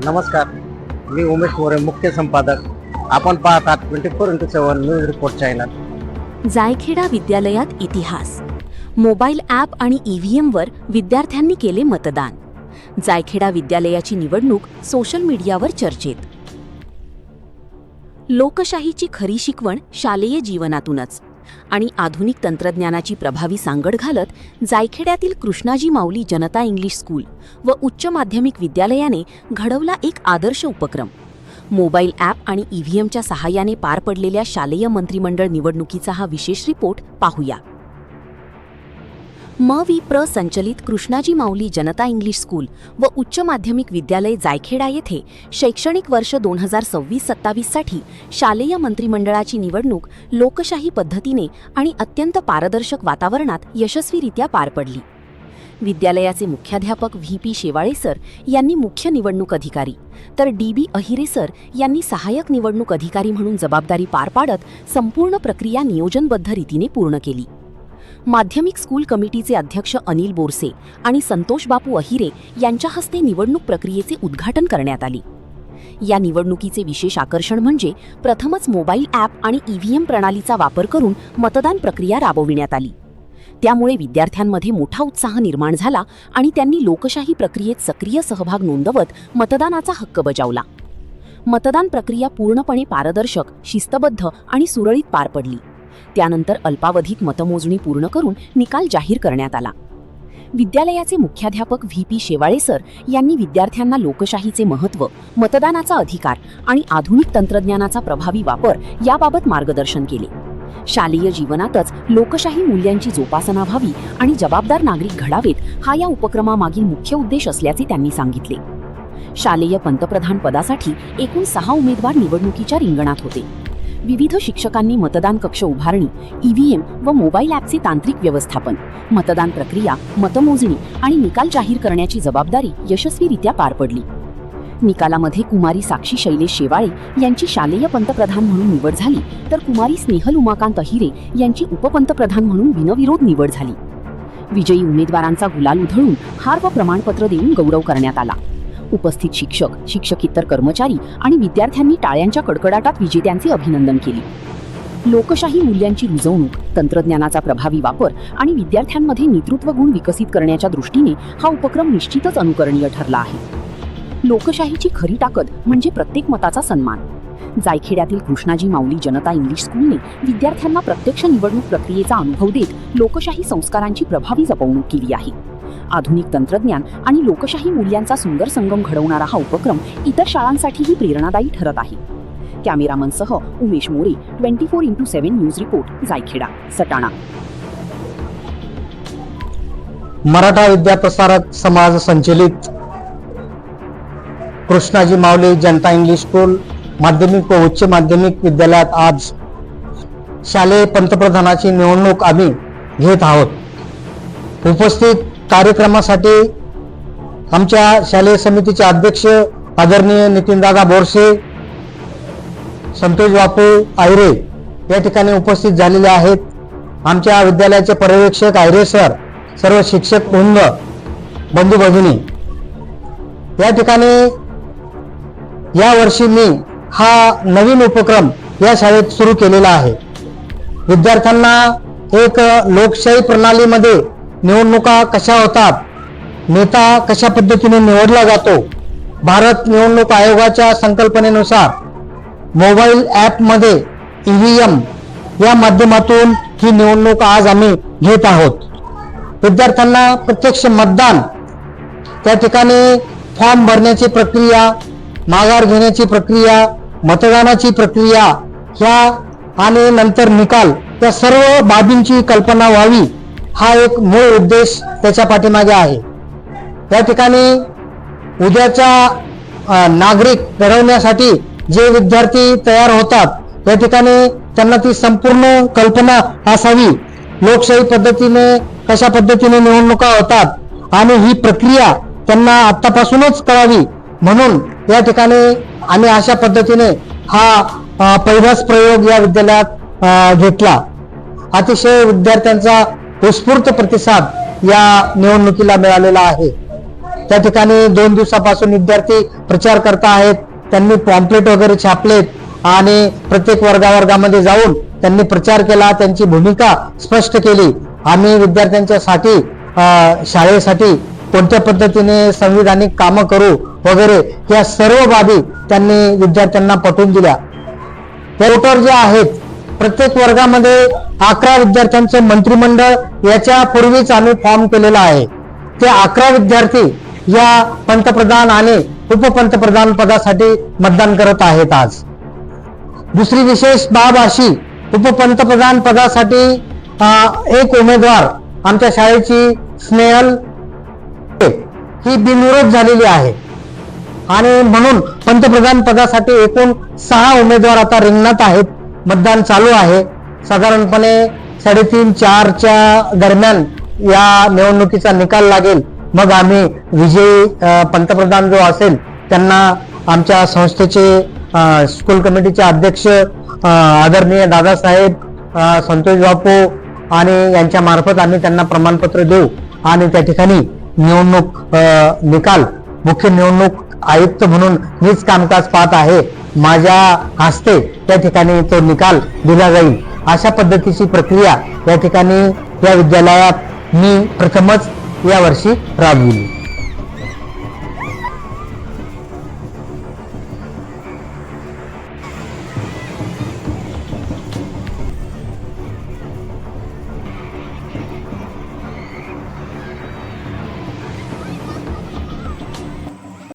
नमस्कार, मी उमेश मोरे, मुख्य संपादक. आपण पाहतात 24x7 news report channel. Jaykheda विद्यालयात इतिहास. मोबाईल ॲप आणि ईव्हीएमवर विद्यार्थ्यांनी केले मतदान. जायखेडा विद्यालयाची निवडणूक सोशल मीडियावर चर्चेत. लोकशाहीची खरी शिकवण शालेय जीवनातूनच आणि आधुनिक तंत्रज्ञानाची प्रभावी सांगड घालत जायखेड्यातील कृष्णाजी माऊली जनता इंग्लिश स्कूल व उच्च माध्यमिक विद्यालयाने घडवला एक आदर्श उपक्रम. मोबाईल ॲप आणि ईव्हीएमच्या सहाय्याने पार पडलेल्या शालेय मंत्रिमंडळ निवडणुकीचा हा विशेष रिपोर्ट पाहूया. म.वि.प्र. संचलित कृष्णाजी माऊली जनता इंग्लिश स्कूल व उच्च माध्यमिक विद्यालय जायखेडा येथे शैक्षणिक वर्ष 2026-27 साठी शालेय मंत्रिमंडळाची निवडणूक लोकशाही पद्धतीने आणि अत्यंत पारदर्शक वातावरणात यशस्वीरित्या पार पडली. विद्यालयाचे मुख्याध्यापक व्ही.पी. शेवाळे सर यांनी मुख्य निवडणूक अधिकारी तर डी.बी. अहिरे सर यांनी सहाय्यक निवडणूक अधिकारी म्हणून जबाबदारी पार पाडत संपूर्ण प्रक्रिया नियोजनबद्ध रीतीने पूर्ण केली. माध्यमिक स्कूल कमिटीचे अध्यक्ष अनिल बोरसे आणि संतोष बापू अहिरे यांच्या हस्ते निवडणूक प्रक्रियेचे उद्घाटन करण्यात आले. या निवडणुकीचे विशेष आकर्षण म्हणजे प्रथमच मोबाईल ॲप आणि ईव्हीएम प्रणालीचा वापर करून मतदान प्रक्रिया राबविण्यात आली. त्यामुळे विद्यार्थ्यांमध्ये मोठा उत्साह निर्माण झाला आणि त्यांनी लोकशाही प्रक्रियेत सक्रिय सहभाग नोंदवत मतदानाचा हक्क बजावला. मतदान प्रक्रिया पूर्णपणे पारदर्शक, शिस्तबद्ध आणि सुरळीत पार पडली. त्यानंतर अल्पावधीत मतमोजणी पूर्ण करून निकाल जाहीर करण्यात आला. विद्यालयाचे मुख्याध्यापक व्ही.पी. शेवाळे सर यांनी विद्यार्थ्यांना लोकशाहीचे महत्त्व, मतदानाचा अधिकार आणि आधुनिक तंत्रज्ञानाचा प्रभावी वापर याबाबत मार्गदर्शन केले. शालेय जीवनातच लोकशाही मूल्यांची जोपासना व्हावी आणि जबाबदार नागरिक घडावेत हा या उपक्रमामागील मुख्य उद्देश असल्याचे त्यांनी सांगितले. शालेय पंतप्रधान पदासाठी एकूण 6 उमेदवार निवडणुकीच्या रिंगणात होते. विविध शिक्षकांनी मतदान कक्ष उभारणी, ईव्हीएम व मोबाईल ॲपचे तांत्रिक व्यवस्थापन, मतदान प्रक्रिया, मतमोजणी आणि निकाल जाहीर करण्याची जबाबदारी यशस्वीरित्या पार पडली. निकालामध्ये कुमारी साक्षी शैलेश शेवाळे यांची शालेय पंतप्रधान म्हणून निवड झाली, तर कुमारी स्नेहल उमाकांत अहिरे यांची उपपंतप्रधान म्हणून बिनविरोध निवड झाली. विजयी उमेदवारांचा गुलाल उधळून हार व प्रमाणपत्र देऊन गौरव करण्यात आला. उपस्थित शिक्षक, शिक्षकेतर कर्मचारी आणि विद्यार्थ्यांनी टाळ्यांच्या कडकडाटात विजेत्यांचे अभिनंदन केले. लोकशाही मूल्यांची रुजवणूक, तंत्रज्ञानाचा प्रभावी वापर आणि विद्यार्थ्यांमध्ये नेतृत्व गुण विकसित करण्याच्या दृष्टीने हा उपक्रम निश्चितच अनुकरणीय ठरला आहे. लोकशाहीची खरी ताकद म्हणजे प्रत्येक मताचा सन्मान. जायखेड्यातील कृष्णाजी माऊली जनता इंग्लिश स्कूलने विद्यार्थ्यांना प्रत्यक्ष निवडणूक प्रक्रियेचा अनुभव देत लोकशाही संस्कारांची प्रभावी जपवणूक केली आहे. आधुनिक तंत्रज्ञान आणि लोकशाही मूल्यांचा सुंदर संगम घडवणारा हा उपक्रम इतर शाळांसाठीही प्रेरणादायी ठरत आहे. कॅमेरामनसह Umesh More, 24x7 news report, Jaikheda, Satana. Maratha Vidyaprasarak Samaj संचलित कृष्णाजी माऊली जनता इंग्लिश स्कूल माध्यमिक व उच्च माध्यमिक विद्यालयात आज शालेय पंतप्रधानाची निवडणूक आम्ही घेत आहोत. उपस्थित कार्यक्रमासाठी आमच्या शालेय समितीचे अध्यक्ष आदरणीय नितीनदादा बोरसे, संतोष बापू अहिरे या ठिकाणी उपस्थित झालेले आहेत. आमच्या विद्यालयाचे पर्यवेक्षक अहिरे सर, सर्व शिक्षक वृंद, बंधू भगिनी, या ठिकाणी यावर्षी मी हा नवीन उपक्रम या शाळेत सुरू केलेला आहे. विद्यार्थ्यांना एक लोकशाही प्रणालीमध्ये निवडणुका कशा होतात, नेता कशा पद्धतीने निवडला जातो, भारत निवडणूक आयोगाच्या संकल्पनेनुसार मोबाईल ॲपमध्ये ईव्हीएम या माध्यमातून ही निवडणूक आज आम्ही घेत आहोत. विद्यार्थ्यांना प्रत्यक्ष मतदान, त्या ठिकाणी फॉर्म भरण्याची प्रक्रिया, माघार घेण्याची प्रक्रिया, मतदानाची प्रक्रिया ह्या आणि नंतर निकाल, या सर्व बाबींची कल्पना व्हावी हा एक मूळ उद्देश त्याच्या पाठीमागे आहे. या ठिकाणी उद्याचा नागरिक घडवण्यासाठी जे विद्यार्थी तयार होतात, या ठिकाणी त्यांना ती संपूर्ण कल्पना असावी. लोकशाही पद्धतीने कशा पद्धतीने निवडणुका होतात आणि ही प्रक्रिया त्यांना आतापासूनच कळावी, म्हणून या ठिकाणी आम्ही अशा पद्धतीने हा पहिलाच प्रयोग या विद्यालयात घेतला. अतिशय विद्यार्थ्यांचा उत्स्फूर्त प्रतिसाद या निवडणुकीला मिळालेला आहे. त्या ठिकाणी 2 दिवसापासून विद्यार्थी प्रचार करत आहेत. त्यांनी पॉम्पलेट वगैरे छापलेत आणि प्रत्येक वर्गामध्ये जाऊन त्यांनी प्रचार केला, त्यांची भूमिका स्पष्ट केली. आम्ही विद्यार्थ्यांच्यासाठी शाळेसाठी कोणत्या पद्धतीने संविधानिक कामं करू वगैरे या सर्व बाबी त्यांनी विद्यार्थ्यांना पटवून दिल्या. पोर्टर जे आहेत, प्रत्येक वर्गामध्ये 11 विद्यार्थ्यांचं मंत्रिमंडळ याच्या पूर्वीच आम्ही फॉर्म केलेला आहे. ते 11 विद्यार्थी या पंतप्रधान आणि उपपंतप्रधान पदासाठी मतदान करत आहेत. आज दुसरी विशेष बाब अशी, उपपंतप्रधान पदासाठी एक उमेदवार आमच्या शाळेची स्नेहल ही बिनविरोध झालेली आहे आणि म्हणून पंतप्रधान पदासाठी एकूण 6 उमेदवार आता रिंगणात आहेत. मतदान चालू आहे. साधारणपणे 3:30-4च्या दरम्यान या निवडणुकीचा निकाल लागेल. मग आम्ही विजयी पंतप्रधान जो असेल त्यांना आमच्या संस्थेचे स्कूल कमिटीचे अध्यक्ष आदरणीय दादासाहेब संतोष बापू आणि यांच्या मार्फत आम्ही त्यांना प्रमाणपत्र देऊ आणि त्या ठिकाणी निवडणूक निकाल, मुख्य निवडणूक आयुक्त म्हणून मीच कामकाज पाहत आहे, माझ्या हस्ते त्या ठिकाणी तो निकाल दिला जाईल. अशा पद्धतीची प्रक्रिया या ठिकाणी या विद्यालयात मी प्रथमच यावर्षी राबविली.